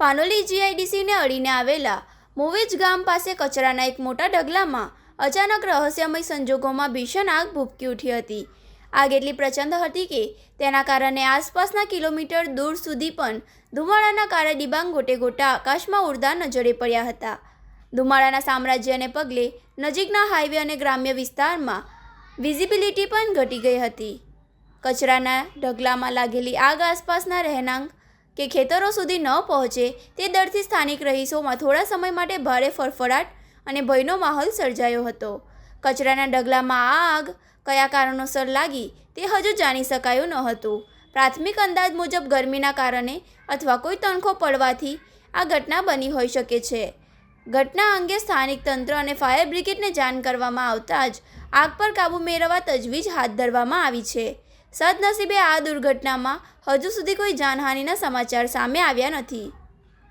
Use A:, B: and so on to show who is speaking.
A: પાનોલી જીઆઈડીસીને અડીને આવેલા મોવેજ ગામ પાસે કચરાના એક મોટા ઢગલામાં અચાનક રહસ્યમય સંજોગોમાં ભીષણ આગ ભભૂકી ઉઠી હતી। આગ એટલી પ્રચંડ હતી કે તેના કારણે આસપાસના કિલોમીટર દૂર સુધી પણ ધુમાડાના કાળા ડિબાંગ ગોટે ગોટા આકાશમાં ઉડતા નજરે પડ્યા હતા। ધુમાડાના સામ્રાજ્યને પગલે નજીકના હાઈવે અને ગ્રામ્ય વિસ્તારમાં વિઝિબિલિટી પણ ઘટી ગઈ હતી। કચરાના ઢગલામાં લાગેલી આગ આસપાસના રહેણાંક કે ખેતરો સુધી ન પહોંચે તે ડરથી સ્થાનિક રહીશોમાં થોડા સમય માટે ભારે ફફડાટ અને ભયનો માહોલ સર્જાયો હતો। કચરાના ઢગલામાં આ આગ કયા કારણોસર લાગી તે હજુ જાણી શકાયું ન હતું। પ્રાથમિક અંદાજ મુજબ ગરમીના કારણે અથવા કોઈ તણખો પડવાથી આ ઘટના બની હોઈ શકે છે। ઘટના અંગે સ્થાનિક તંત્ર અને ફાયર બ્રિગેડને જાણ કરવામાં આવતા જ આગ પર કાબૂ મેળવવા તજવીજ હાથ ધરવામાં આવી છે। સદનસીબે આ દુર્ઘટનામાં હજુ સુધી કોઈ જાનહાનિના સમાચાર સામે આવ્યા નથી।